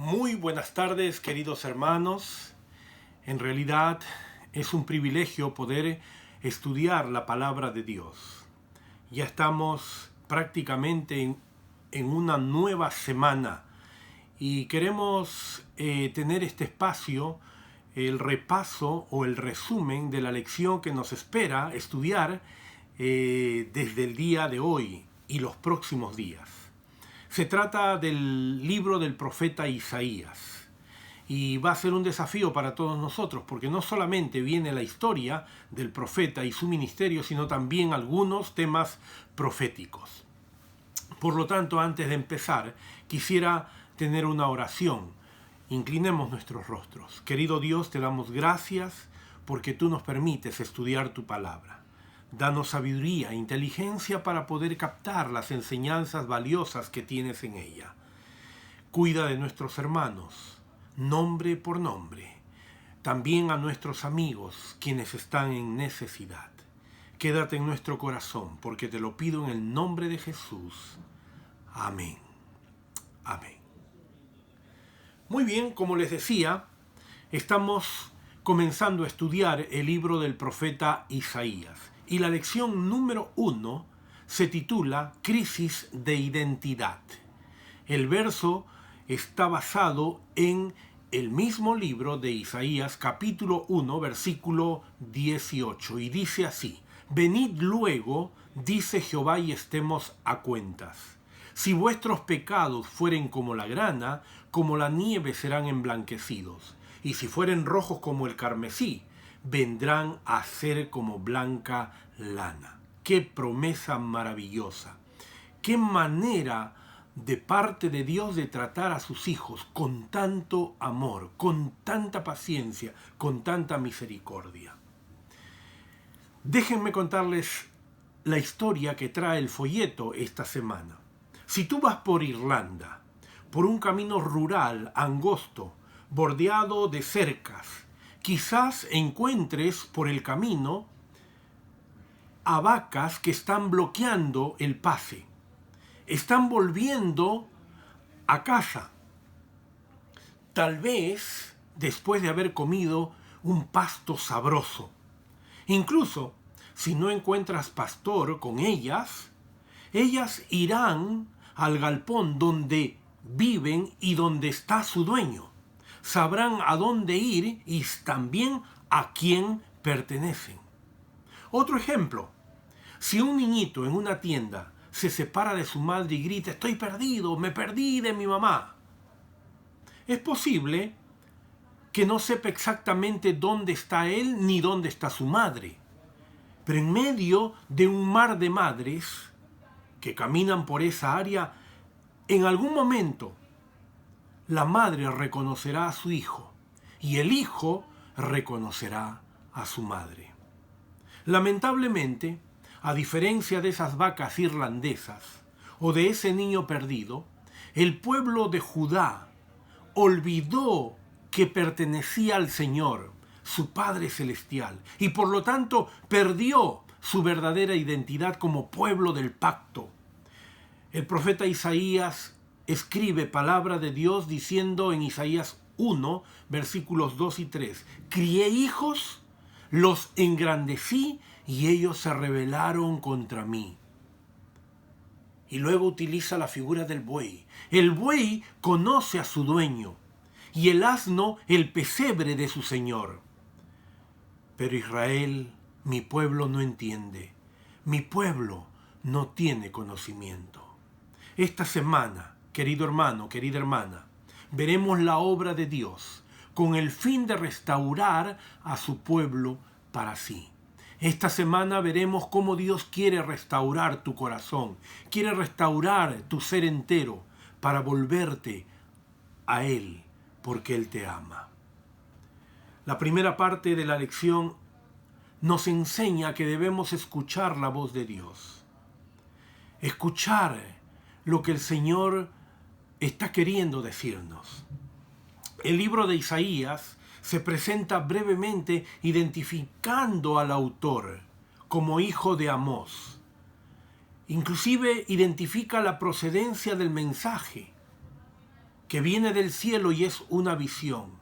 Muy buenas tardes, queridos hermanos. En realidad es un privilegio poder estudiar la palabra de Dios. Ya estamos prácticamente en una nueva semana y queremos tener este espacio, el repaso o el resumen de la lección que nos espera estudiar desde el día de hoy y los próximos días. Se trata del libro del profeta Isaías y va a ser un desafío para todos nosotros porque no solamente viene la historia del profeta y su ministerio, sino también algunos temas proféticos. Por lo tanto, antes de empezar, quisiera tener una oración. Inclinemos nuestros rostros. Querido Dios, te damos gracias porque tú nos permites estudiar tu palabra. Danos sabiduría e inteligencia para poder captar las enseñanzas valiosas que tienes en ella. Cuida de nuestros hermanos, nombre por nombre. También a nuestros amigos, quienes están en necesidad. Quédate en nuestro corazón, porque te lo pido en el nombre de Jesús. Amén. Amén. Muy bien, como les decía, estamos comenzando a estudiar el libro del profeta Isaías. Y la lección número 1 se titula Crisis de Identidad. El verso está basado en el mismo libro de Isaías, capítulo 1, versículo 18. Y dice así: Venid luego, dice Jehová, y estemos a cuentas. Si vuestros pecados fueren como la grana, como la nieve serán emblanquecidos. Y si fueren rojos como el carmesí, vendrán a ser como blanca lana. ¡Qué promesa maravillosa! ¡Qué manera de parte de Dios de tratar a sus hijos con tanto amor, con tanta paciencia, con tanta misericordia! Déjenme contarles la historia que trae el folleto esta semana. Si tú vas por Irlanda, por un camino rural, angosto, bordeado de cercas, quizás encuentres por el camino a vacas que están bloqueando el pase. Están volviendo a casa. Tal vez después de haber comido un pasto sabroso. Incluso si no encuentras pastor con ellas irán al galpón donde viven y donde está su dueño. Sabrán a dónde ir y también a quién pertenecen. Otro ejemplo, si un niñito en una tienda se separa de su madre y grita: estoy perdido, me perdí de mi mamá, es posible que no sepa exactamente dónde está él ni dónde está su madre. Pero en medio de un mar de madres que caminan por esa área, en algún momento la madre reconocerá a su hijo y el hijo reconocerá a su madre. Lamentablemente, a diferencia de esas vacas irlandesas o de ese niño perdido, el pueblo de Judá olvidó que pertenecía al Señor, su Padre Celestial, y por lo tanto perdió su verdadera identidad como pueblo del pacto. El profeta Isaías escribe palabra de Dios diciendo en Isaías 1, versículos 2 y 3, crié hijos, los engrandecí y ellos se rebelaron contra mí. Y luego utiliza la figura del buey. El buey conoce a su dueño y el asno el pesebre de su señor. Pero Israel, mi pueblo, no entiende. Mi pueblo no tiene conocimiento. Esta semana, querido hermano, querida hermana, veremos la obra de Dios con el fin de restaurar a su pueblo para sí. Esta semana veremos cómo Dios quiere restaurar tu corazón, quiere restaurar tu ser entero para volverte a Él, porque Él te ama. La primera parte de la lección nos enseña que debemos escuchar la voz de Dios. Escuchar lo que el Señor está queriendo decirnos. El libro de Isaías se presenta brevemente identificando al autor como hijo de Amós. Inclusive identifica la procedencia del mensaje. que viene del cielo y es una visión.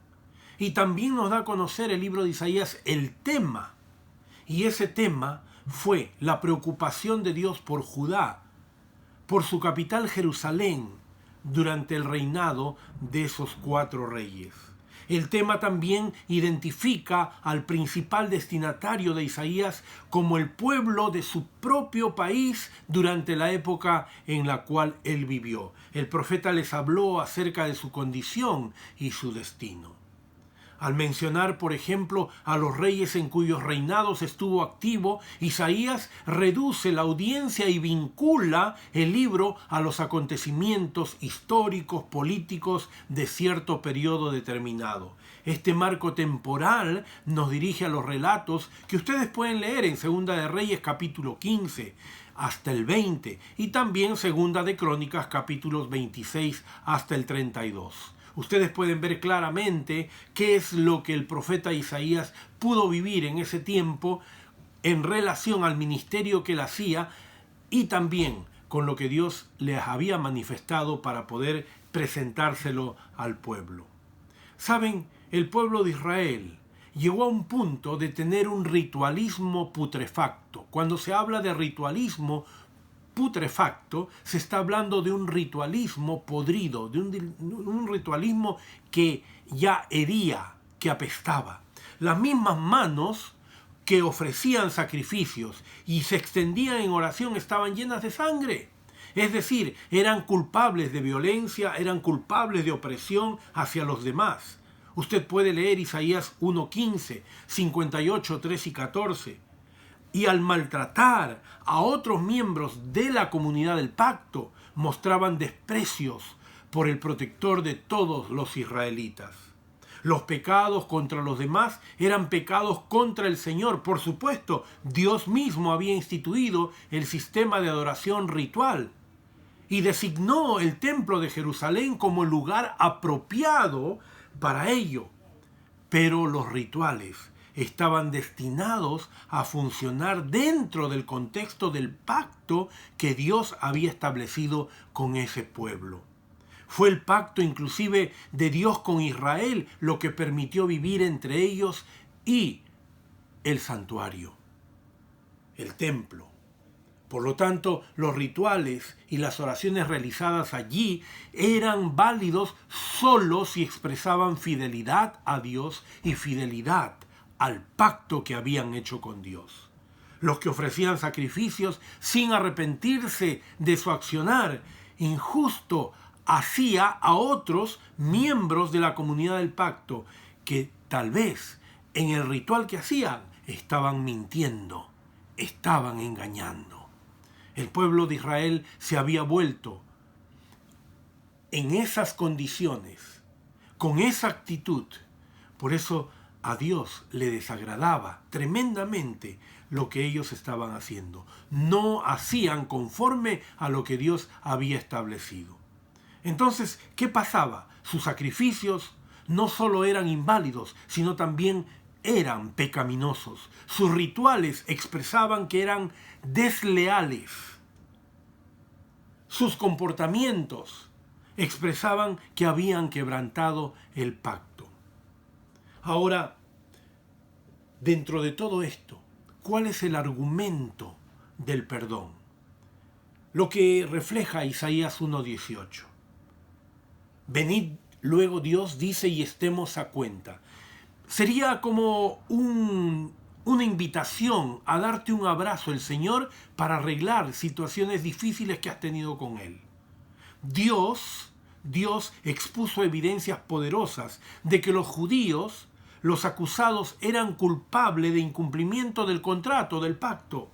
Y también nos da a conocer el libro de Isaías el tema. Y ese tema fue la preocupación de Dios por Judá, por su capital Jerusalén, durante el reinado de esos 4 reyes. El tema también identifica al principal destinatario de Isaías como el pueblo de su propio país durante la época en la cual él vivió. El profeta les habló acerca de su condición y su destino. Al mencionar, por ejemplo, a los reyes en cuyos reinados estuvo activo, Isaías reduce la audiencia y vincula el libro a los acontecimientos históricos, políticos de cierto periodo determinado. Este marco temporal nos dirige a los relatos que ustedes pueden leer en Segunda de Reyes capítulo 15 hasta el 20 y también Segunda de Crónicas capítulos 26 hasta el 32. Ustedes pueden ver claramente qué es lo que el profeta Isaías pudo vivir en ese tiempo en relación al ministerio que él hacía y también con lo que Dios les había manifestado para poder presentárselo al pueblo. Saben, el pueblo de Israel llegó a un punto de tener un ritualismo putrefacto. Cuando se habla de ritualismo putrefacto, se está hablando de un ritualismo podrido, de un ritualismo que ya hería, que apestaba. Las mismas manos que ofrecían sacrificios y se extendían en oración estaban llenas de sangre. Es decir, eran culpables de violencia, eran culpables de opresión hacia los demás. Usted puede leer Isaías 1:15, 58, 3 y 14. Y al maltratar a otros miembros de la comunidad del pacto, mostraban desprecios por el protector de todos los israelitas. Los pecados contra los demás eran pecados contra el Señor. Por supuesto, Dios mismo había instituido el sistema de adoración ritual y designó el templo de Jerusalén como el lugar apropiado para ello. Pero los rituales estaban destinados a funcionar dentro del contexto del pacto que Dios había establecido con ese pueblo. Fue el pacto inclusive de Dios con Israel lo que permitió vivir entre ellos y el santuario, el templo. Por lo tanto, los rituales y las oraciones realizadas allí eran válidos solo si expresaban fidelidad a Dios y fidelidad al pacto que habían hecho con Dios. Los que ofrecían sacrificios sin arrepentirse de su accionar injusto hacía a otros miembros de la comunidad del pacto que tal vez en el ritual que hacían estaban mintiendo, estaban engañando. El pueblo de Israel se había vuelto en esas condiciones, con esa actitud. Por eso a Dios le desagradaba tremendamente lo que ellos estaban haciendo. No hacían conforme a lo que Dios había establecido. Entonces, ¿qué pasaba? Sus sacrificios no solo eran inválidos, sino también eran pecaminosos. Sus rituales expresaban que eran desleales. Sus comportamientos expresaban que habían quebrantado el pacto. Ahora, dentro de todo esto, ¿cuál es el argumento del perdón? Lo que refleja Isaías 1:18. Venid luego, Dios dice, y estemos a cuenta. Sería como una invitación a darte un abrazo el Señor para arreglar situaciones difíciles que has tenido con Él. Dios expuso evidencias poderosas de que los judíos, los acusados, eran culpables de incumplimiento del contrato, del pacto.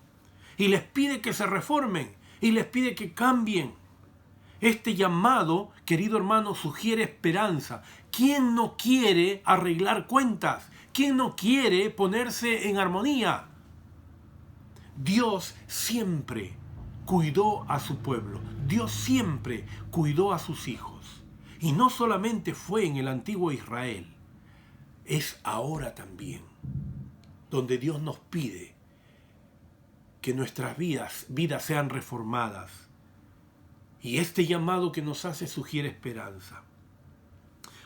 Y les pide que se reformen y les pide que cambien. Este llamado, querido hermano, sugiere esperanza. ¿Quién no quiere arreglar cuentas? ¿Quién no quiere ponerse en armonía? Dios siempre cuidó a su pueblo. Dios siempre cuidó a sus hijos. Y no solamente fue en el antiguo Israel, es ahora también, donde Dios nos pide que nuestras vidas sean reformadas. Y este llamado que nos hace sugiere esperanza.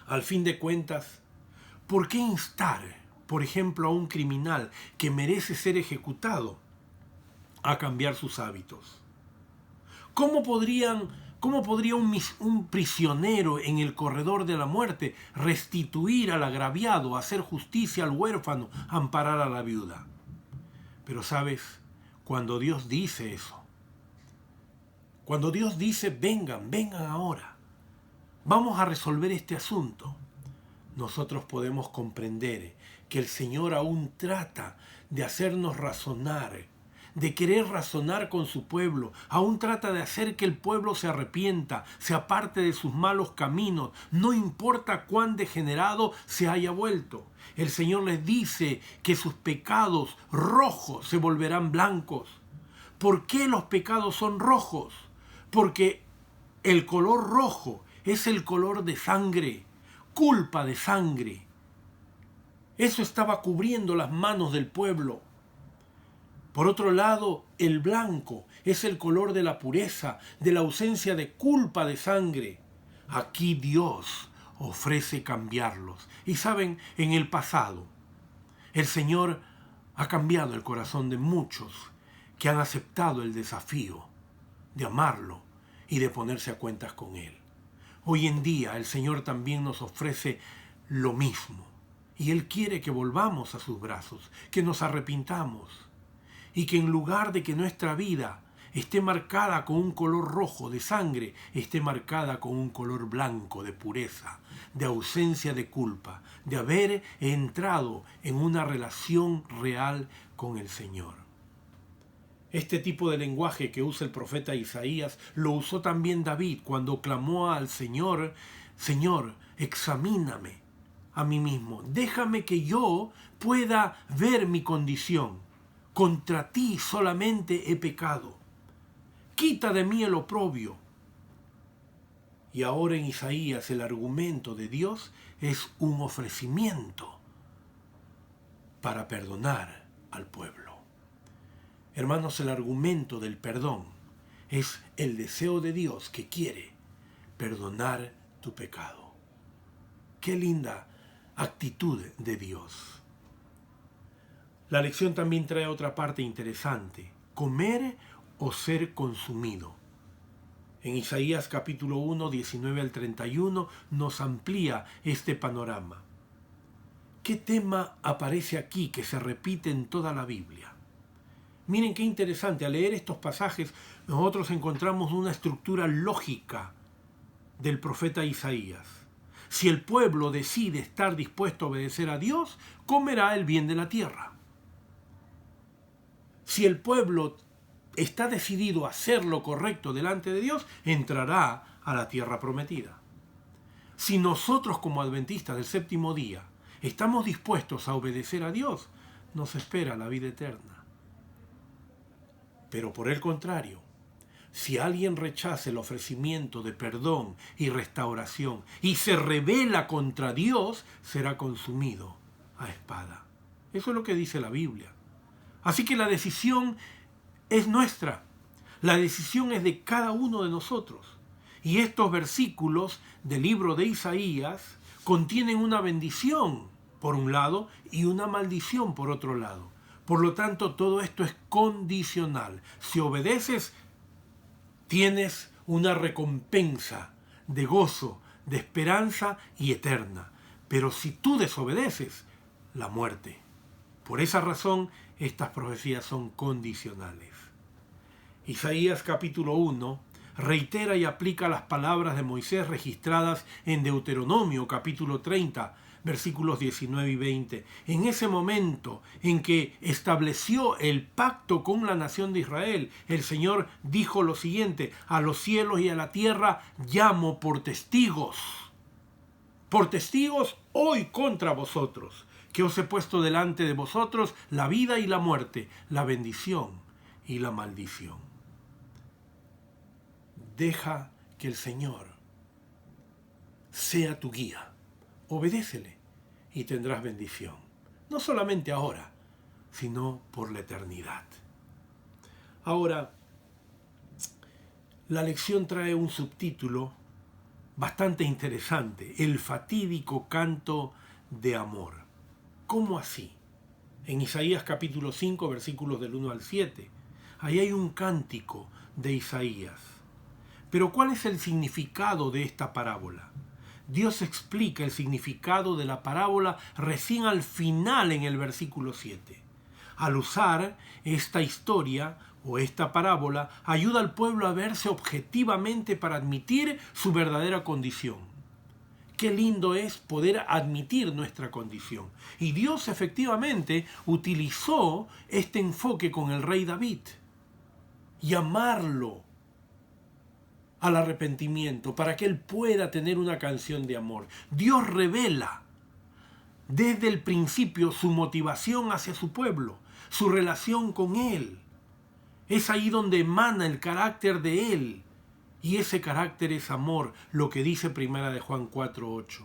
Al fin de cuentas, ¿por qué instar, por ejemplo, a un criminal que merece ser ejecutado a cambiar sus hábitos? ¿Cómo podría un prisionero en el corredor de la muerte restituir al agraviado, hacer justicia al huérfano, amparar a la viuda? Pero sabes, cuando Dios dice eso, cuando Dios dice, vengan ahora, vamos a resolver este asunto, nosotros podemos comprender que el Señor aún trata de hacernos razonar, de querer razonar con su pueblo, aún trata de hacer que el pueblo se arrepienta, se aparte de sus malos caminos, no importa cuán degenerado se haya vuelto. El Señor les dice que sus pecados rojos se volverán blancos. ¿Por qué los pecados son rojos? Porque el color rojo es el color de sangre, culpa de sangre. Eso estaba cubriendo las manos del pueblo. Por otro lado, el blanco es el color de la pureza, de la ausencia de culpa de sangre. Aquí Dios ofrece cambiarlos. Y saben, en el pasado, el Señor ha cambiado el corazón de muchos que han aceptado el desafío de amarlo y de ponerse a cuentas con Él. Hoy en día el Señor también nos ofrece lo mismo. Y Él quiere que volvamos a sus brazos, que nos arrepintamos. Y que en lugar de que nuestra vida esté marcada con un color rojo de sangre, esté marcada con un color blanco de pureza, de ausencia de culpa, de haber entrado en una relación real con el Señor. Este tipo de lenguaje que usa el profeta Isaías lo usó también David cuando clamó al Señor, Señor, examíname a mí mismo, déjame que yo pueda ver mi condición. Contra ti solamente he pecado. Quita de mí el oprobio. Y ahora en Isaías el argumento de Dios es un ofrecimiento para perdonar al pueblo. Hermanos, el argumento del perdón es el deseo de Dios que quiere perdonar tu pecado. Qué linda actitud de Dios. La lección también trae otra parte interesante, comer o ser consumido. En Isaías capítulo 1, 19 al 31 nos amplía este panorama. ¿Qué tema aparece aquí que se repite en toda la Biblia? Miren qué interesante, al leer estos pasajes nosotros encontramos una estructura lógica del profeta Isaías. Si el pueblo decide estar dispuesto a obedecer a Dios, comerá el bien de la tierra. Si el pueblo está decidido a hacer lo correcto delante de Dios, entrará a la tierra prometida. Si nosotros como adventistas del séptimo día estamos dispuestos a obedecer a Dios, nos espera la vida eterna. Pero por el contrario, si alguien rechaza el ofrecimiento de perdón y restauración y se rebela contra Dios, será consumido a espada. Eso es lo que dice la Biblia. Así que la decisión es nuestra. La decisión es de cada uno de nosotros. Y estos versículos del libro de Isaías contienen una bendición por un lado y una maldición por otro lado. Por lo tanto, todo esto es condicional. Si obedeces, tienes una recompensa de gozo, de esperanza y eterna. Pero si tú desobedeces, la muerte. Por esa razón, estas profecías son condicionales. Isaías capítulo 1 reitera y aplica las palabras de Moisés registradas en Deuteronomio capítulo 30, versículos 19 y 20. En ese momento en que estableció el pacto con la nación de Israel, el Señor dijo lo siguiente: a los cielos y a la tierra llamo por testigos hoy contra vosotros, que os he puesto delante de vosotros la vida y la muerte, la bendición y la maldición. Deja que el Señor sea tu guía. Obedécele y tendrás bendición. No solamente ahora, sino por la eternidad. Ahora, la lección trae un subtítulo bastante interesante, el fatídico canto de amor. ¿Cómo así? En Isaías capítulo 5, versículos del 1 al 7, ahí hay un cántico de Isaías. Pero ¿cuál es el significado de esta parábola? Dios explica el significado de la parábola recién al final en el versículo 7. Al usar esta historia o esta parábola, ayuda al pueblo a verse objetivamente para admitir su verdadera condición. Qué lindo es poder admitir nuestra condición. Y Dios efectivamente utilizó este enfoque con el rey David. Llamarlo al arrepentimiento para que él pueda tener una canción de amor. Dios revela desde el principio su motivación hacia su pueblo, su relación con él. Es ahí donde emana el carácter de él. Y ese carácter es amor, lo que dice Primera de Juan 4:8.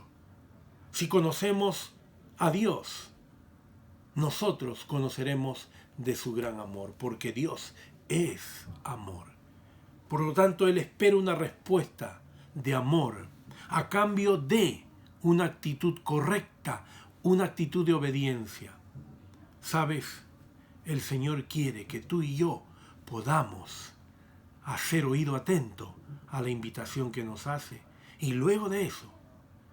Si conocemos a Dios, nosotros conoceremos de su gran amor, porque Dios es amor. Por lo tanto, Él espera una respuesta de amor a cambio de una actitud correcta, una actitud de obediencia. ¿Sabes? El Señor quiere que tú y yo podamos hacer oído atento a la invitación que nos hace y luego de eso,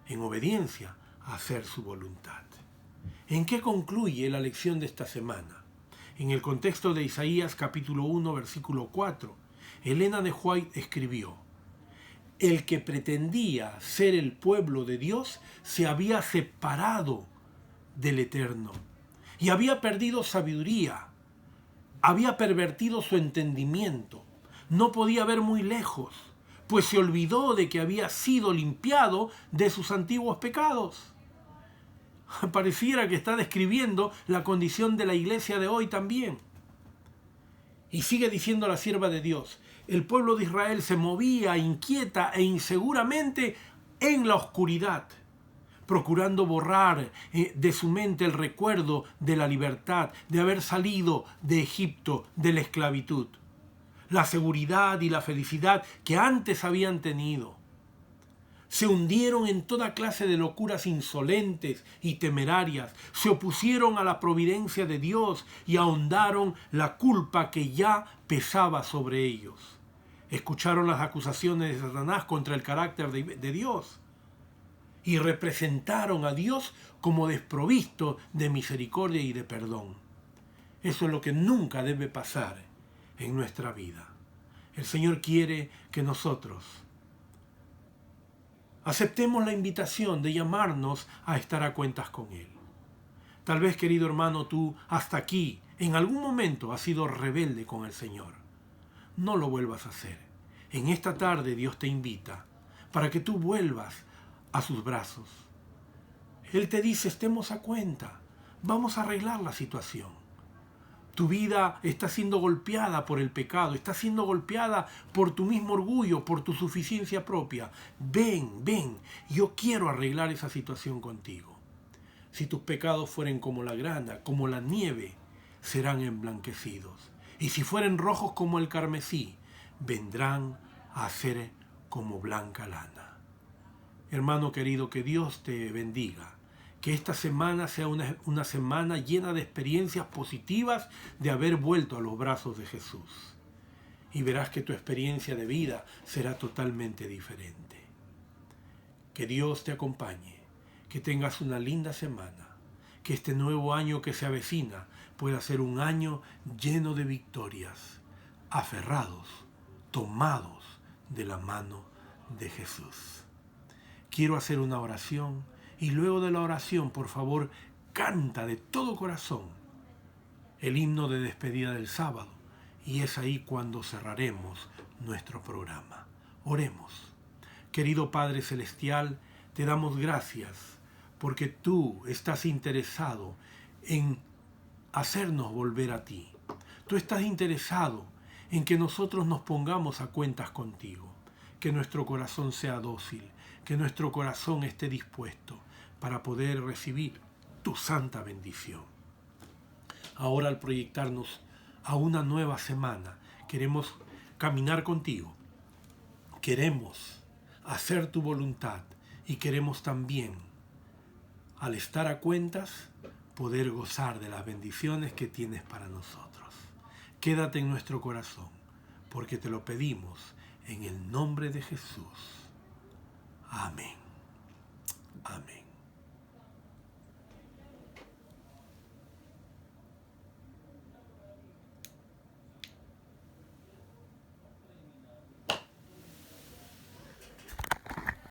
en obediencia, hacer su voluntad. ¿En qué concluye la lección de esta semana? En el contexto de Isaías capítulo 1, versículo 4, Elena de White escribió: el que pretendía ser el pueblo de Dios se había separado del Eterno y había perdido sabiduría, había pervertido su entendimiento, no podía ver muy lejos, pues se olvidó de que había sido limpiado de sus antiguos pecados. Pareciera que está describiendo la condición de la iglesia de hoy también. Y sigue diciendo la sierva de Dios: el pueblo de Israel se movía inquieta e inseguramente en la oscuridad, procurando borrar de su mente el recuerdo de la libertad, de haber salido de Egipto, de la esclavitud, la seguridad y la felicidad que antes habían tenido. Se hundieron en toda clase de locuras insolentes y temerarias, se opusieron a la providencia de Dios y ahondaron la culpa que ya pesaba sobre ellos. Escucharon las acusaciones de Satanás contra el carácter de Dios y representaron a Dios como desprovisto de misericordia y de perdón. Eso es lo que nunca debe pasar en nuestra vida. El Señor quiere que nosotros aceptemos la invitación de llamarnos a estar a cuentas con Él. Tal vez, querido hermano, tú hasta aquí, en algún momento, has sido rebelde con el Señor. No lo vuelvas a hacer. En esta tarde Dios te invita para que tú vuelvas a sus brazos. Él te dice: estemos a cuenta, vamos a arreglar la situación. Tu vida está siendo golpeada por el pecado, está siendo golpeada por tu mismo orgullo, por tu suficiencia propia. Ven, yo quiero arreglar esa situación contigo. Si tus pecados fueren como la grana, como la nieve, serán emblanquecidos. Y si fueren rojos como el carmesí, vendrán a ser como blanca lana. Hermano querido, que Dios te bendiga. Que esta semana sea una semana llena de experiencias positivas de haber vuelto a los brazos de Jesús. Y verás que tu experiencia de vida será totalmente diferente. Que Dios te acompañe, que tengas una linda semana, que este nuevo año que se avecina pueda ser un año lleno de victorias, aferrados, tomados de la mano de Jesús. Quiero hacer una oración. Y luego de la oración, por favor, canta de todo corazón el himno de despedida del sábado. Y es ahí cuando cerraremos nuestro programa. Oremos. Querido Padre Celestial, te damos gracias porque tú estás interesado en hacernos volver a ti. Tú estás interesado en que nosotros nos pongamos a cuentas contigo. Que nuestro corazón sea dócil, que nuestro corazón esté dispuesto para poder recibir tu santa bendición. Ahora, al proyectarnos a una nueva semana, queremos caminar contigo. Queremos hacer tu voluntad y queremos también, al estar a cuentas, poder gozar de las bendiciones que tienes para nosotros. Quédate en nuestro corazón, porque te lo pedimos en el nombre de Jesús. Amén.